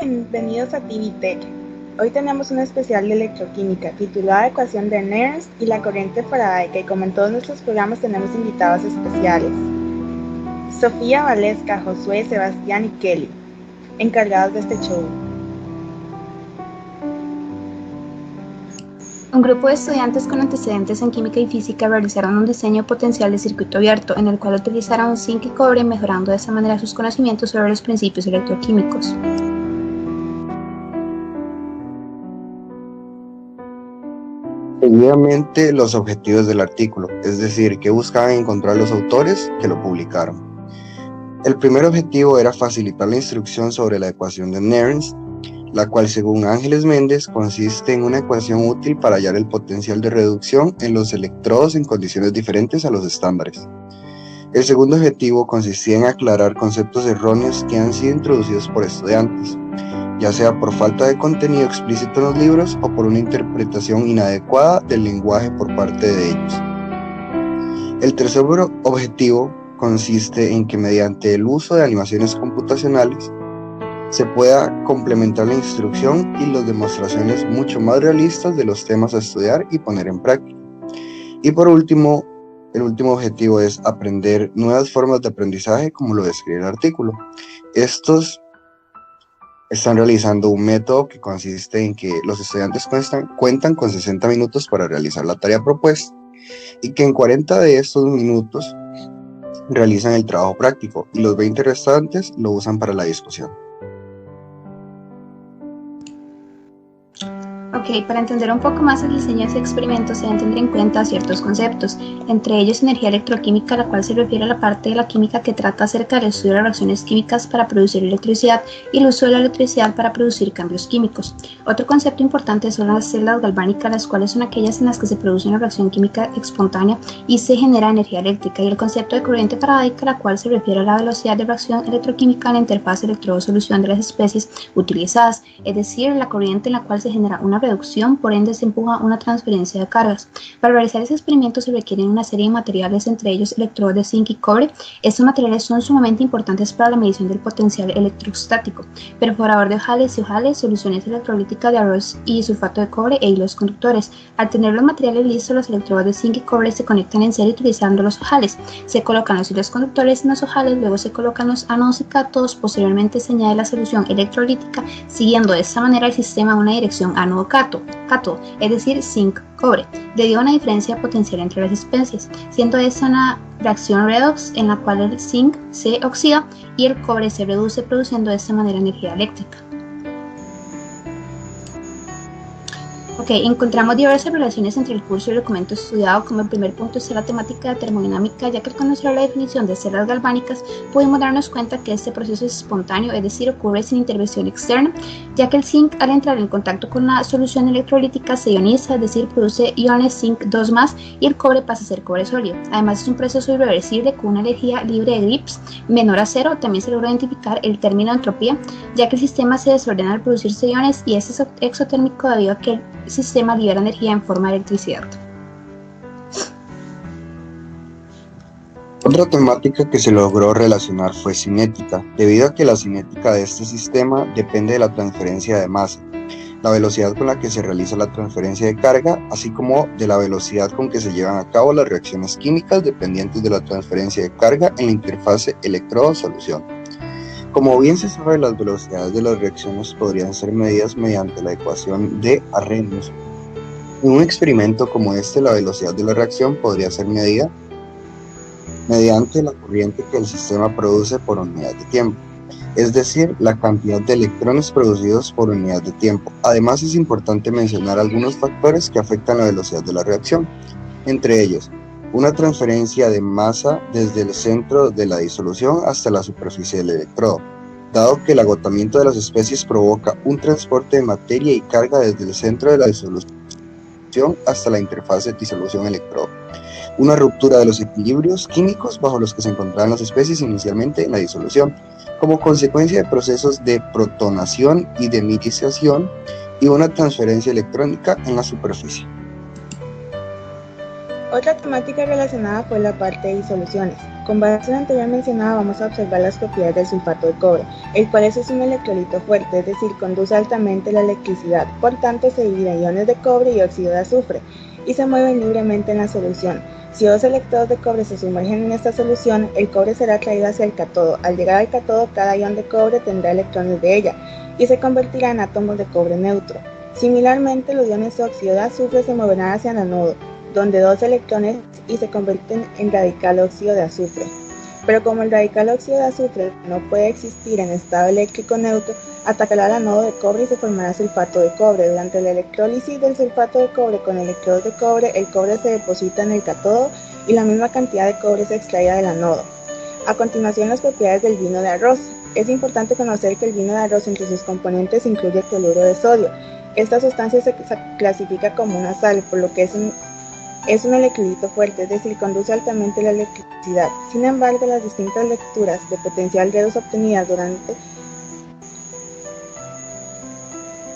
bienvenidos a TV Tech. Hoy tenemos un especial de electroquímica titulada Ecuación de Nernst y la corriente faradaica, y como en todos nuestros programas tenemos invitados especiales. Sofía, Valesca, Josué, Sebastián y Kelly, encargados de este show. Un grupo de estudiantes con antecedentes en química y física realizaron un diseño potencial de circuito abierto en el cual utilizaron zinc y cobre, mejorando de esa manera sus conocimientos sobre los principios electroquímicos. Seguidamente, los objetivos del artículo, es decir, que buscaban encontrar los autores que lo publicaron. El primer objetivo era facilitar la instrucción sobre la ecuación de Nernst, la cual, según Ángeles Méndez, consiste en una ecuación útil para hallar el potencial de reducción en los electrodos en condiciones diferentes a los estándares. El segundo objetivo consistía en aclarar conceptos erróneos que han sido introducidos por estudiantes, ya sea por falta de contenido explícito en los libros o por una interpretación inadecuada del lenguaje por parte de ellos. El tercer objetivo consiste en que mediante el uso de animaciones computacionales se pueda complementar la instrucción y las demostraciones mucho más realistas de los temas a estudiar y poner en práctica. Y por último, el último objetivo es aprender nuevas formas de aprendizaje, como lo describe el artículo. Estos están realizando un método que consiste en que los estudiantes cuentan con 60 minutos para realizar la tarea propuesta y que en 40 de estos minutos realizan el trabajo práctico y los 20 restantes lo usan para la discusión. Para entender un poco más el diseño de este experimento se deben tener en cuenta ciertos conceptos, entre ellos energía electroquímica, la cual se refiere a la parte de la química que trata acerca del estudio de reacciones químicas para producir electricidad y el uso de la electricidad para producir cambios químicos. Otro concepto importante son las celdas galvánicas, las cuales son aquellas en las que se produce una reacción química espontánea y se genera energía eléctrica, y el concepto de corriente faradaica, la cual se refiere a la velocidad de reacción electroquímica en la interfaz electrodo-solución de las especies utilizadas, es decir, la corriente en la cual se genera una reducción, por ende se empuja una transferencia de cargas. Para realizar ese experimento se requieren una serie de materiales, entre ellos electrodos de zinc y cobre. Estos materiales son sumamente importantes para la medición del potencial electrostático: perforador de ojales y ojales, soluciones electrolíticas de arroz y sulfato de cobre e hilos conductores. Al tener los materiales listos, los electrodos de zinc y cobre se conectan en serie utilizando los ojales. Se colocan los hilos conductores en los ojales, luego se colocan los ánodos y cátodos, posteriormente se añade la solución electrolítica, siguiendo de esta manera el sistema una dirección ánodo-cátodo, es decir, zinc-cobre, debido a una diferencia potencial entre las especies, siendo esta una reacción redox en la cual el zinc se oxida y el cobre se reduce, produciendo de esta manera energía eléctrica. Encontramos diversas relaciones entre el curso y el documento estudiado. Como el primer punto está la temática de termodinámica, ya que al conocer la definición de celdas galvánicas pudimos darnos cuenta que este proceso es espontáneo, es decir, ocurre sin intervención externa, ya que el zinc, al entrar en contacto con la solución electrolítica, se ioniza, es decir, produce iones zinc 2+, y el cobre pasa a ser cobre sólido. Además, es un proceso irreversible con una energía libre de Gibbs menor a 0. También se logró identificar el término entropía, ya que el sistema se desordena al producirse iones, y es exotérmico debido a que el sistema libera energía en forma de electricidad. Otra temática que se logró relacionar fue cinética, debido a que la cinética de este sistema depende de la transferencia de masa, la velocidad con la que se realiza la transferencia de carga, así como de la velocidad con que se llevan a cabo las reacciones químicas dependientes de la transferencia de carga en la interfase electrodo-solución. Como bien se sabe, las velocidades de las reacciones podrían ser medidas mediante la ecuación de Arrhenius. En un experimento como este, la velocidad de la reacción podría ser medida mediante la corriente que el sistema produce por unidad de tiempo, es decir, la cantidad de electrones producidos por unidad de tiempo. Además, es importante mencionar algunos factores que afectan la velocidad de la reacción, entre ellos una transferencia de masa desde el centro de la disolución hasta la superficie del electrodo, dado que el agotamiento de las especies provoca un transporte de materia y carga desde el centro de la disolución hasta la interfase de disolución-electrodo. Una ruptura de los equilibrios químicos bajo los que se encontraban las especies inicialmente en la disolución, como consecuencia de procesos de protonación y de mitización, y una transferencia electrónica en la superficie. Otra temática relacionada fue la parte de disoluciones. Con base en lo anterior mencionado, vamos a observar las propiedades del sulfato de cobre, el cual es un electrolito fuerte, es decir, conduce altamente la electricidad, por tanto se divide en iones de cobre y óxido de azufre, y se mueven libremente en la solución. Si dos electrodos de cobre se sumergen en esta solución, el cobre será atraído hacia el cátodo. Al llegar al cátodo, cada ion de cobre tendrá electrones de ella, y se convertirá en átomos de cobre neutro. Similarmente, los iones de óxido de azufre se moverán hacia el ánodo, donde dos electrones y se convierten en radical óxido de azufre. Pero como el radical óxido de azufre no puede existir en estado eléctrico neutro, atacará al ánodo de cobre y se formará sulfato de cobre. Durante la electrólisis del sulfato de cobre con electrodos de cobre, el cobre se deposita en el cátodo y la misma cantidad de cobre se extrae del ánodo. A continuación, las propiedades del vino de arroz. Es importante conocer que el vino de arroz entre sus componentes incluye cloruro de sodio. Esta sustancia se clasifica como una sal, por lo que es un electrolito fuerte, es decir, conduce altamente la electricidad. Sin embargo, las distintas lecturas de potencial redox obtenidas durante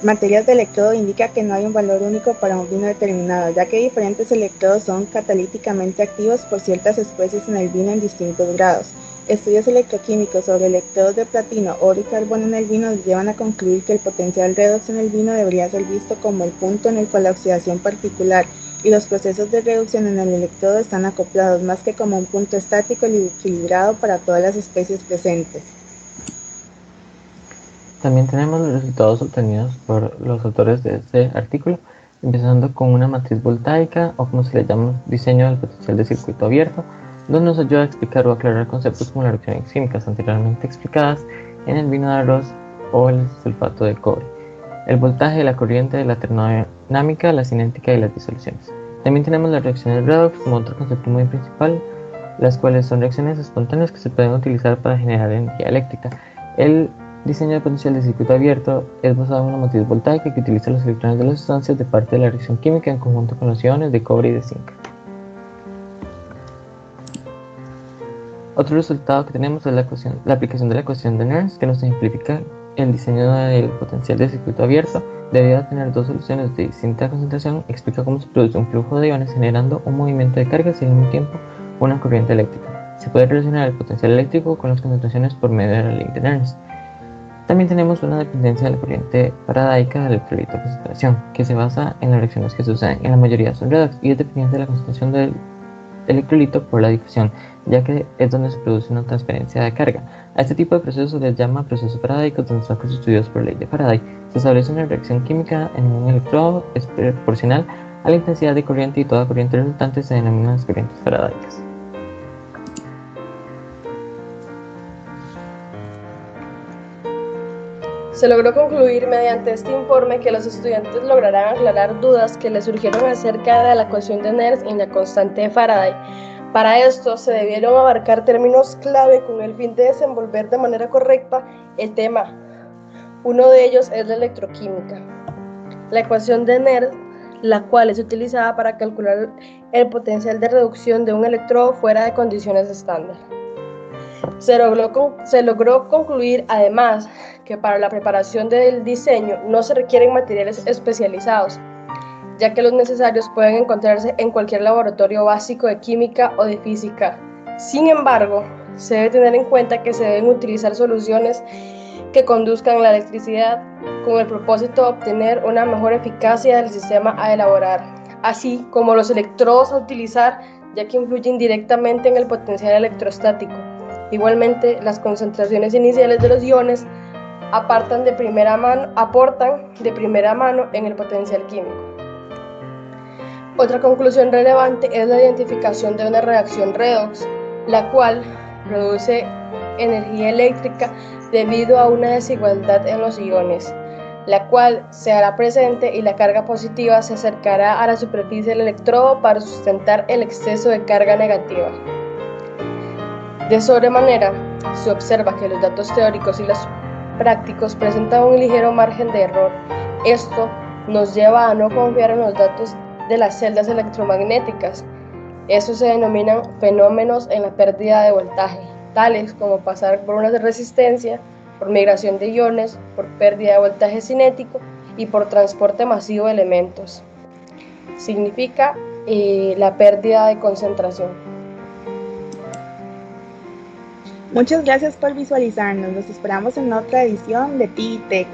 materias de electrodo indica que no hay un valor único para un vino determinado, ya que diferentes electrodos son catalíticamente activos por ciertas especies en el vino en distintos grados. Estudios electroquímicos sobre electrodos de platino, oro y carbono en el vino nos llevan a concluir que el potencial redox en el vino debería ser visto como el punto en el cual la oxidación particular y los procesos de reducción en el electrodo están acoplados, más que como un punto estático y equilibrado para todas las especies presentes. También tenemos los resultados obtenidos por los autores de este artículo, empezando con una matriz voltaica, o como se le llama, diseño del potencial de circuito abierto, donde nos ayuda a explicar o aclarar conceptos como las reacciones químicas anteriormente explicadas en el vino de arroz o el sulfato de cobre, el voltaje, la corriente, la termodinámica, la cinética y las disoluciones. También tenemos las reacciones redox como otro concepto muy principal, las cuales son reacciones espontáneas que se pueden utilizar para generar energía eléctrica. El diseño de potencial de circuito abierto es basado en una matriz voltaica que utiliza los electrones de las sustancias de parte de la reacción química en conjunto con los iones de cobre y de zinc. Otro resultado que tenemos es la aplicación de la ecuación de Nernst, que nos ejemplifica el diseño del potencial de circuito abierto. Debido a tener dos soluciones de distinta concentración, explica cómo se produce un flujo de iones generando un movimiento de cargas y al mismo tiempo una corriente eléctrica. Se puede relacionar el potencial eléctrico con las concentraciones por medio de la ley de Nernst. También tenemos una dependencia de la corriente faradaica del electrolito de concentración, que se basa en las reacciones que suceden. En la mayoría son redox y es dependiente de la concentración del electrolito por la difusión, ya que es donde se produce una transferencia de carga. A este tipo de procesos se les llama procesos faradicos, donde son constituidos por la ley de Faraday. Se establece una reacción química en un electrodo es proporcional a la intensidad de corriente y toda corriente resultante se denomina las corrientes faradaicas. Se logró concluir mediante este informe que los estudiantes lograrán aclarar dudas que les surgieron acerca de la ecuación de Nernst y la constante de Faraday. Para esto se debieron abarcar términos clave con el fin de desenvolver de manera correcta el tema. Uno de ellos es la electroquímica. La ecuación de Nernst, la cual es utilizada para calcular el potencial de reducción de un electrodo fuera de condiciones estándar. Se logró concluir además que para la preparación del diseño no se requieren materiales especializados, ya que los necesarios pueden encontrarse en cualquier laboratorio básico de química o de física. Sin embargo, se debe tener en cuenta que se deben utilizar soluciones que conduzcan la electricidad con el propósito de obtener una mejor eficacia del sistema a elaborar, así como los electrodos a utilizar, ya que influyen directamente en el potencial electrostático. Igualmente, las concentraciones iniciales de los iones aportan de primera mano en el potencial químico. Otra conclusión relevante es la identificación de una reacción redox, la cual produce energía eléctrica debido a una desigualdad en los iones, la cual se hará presente y la carga positiva se acercará a la superficie del electrodo para sustentar el exceso de carga negativa. De sobremanera, se observa que los datos teóricos y los prácticos presentan un ligero margen de error. Esto nos lleva a no confiar en los datos de las celdas electromagnéticas. Estos se denominan fenómenos en la pérdida de voltaje, tales como pasar por una resistencia, por migración de iones, por pérdida de voltaje cinético y por transporte masivo de elementos. Significa la pérdida de concentración. Muchas gracias por visualizarnos. Los esperamos en otra edición de TITEC.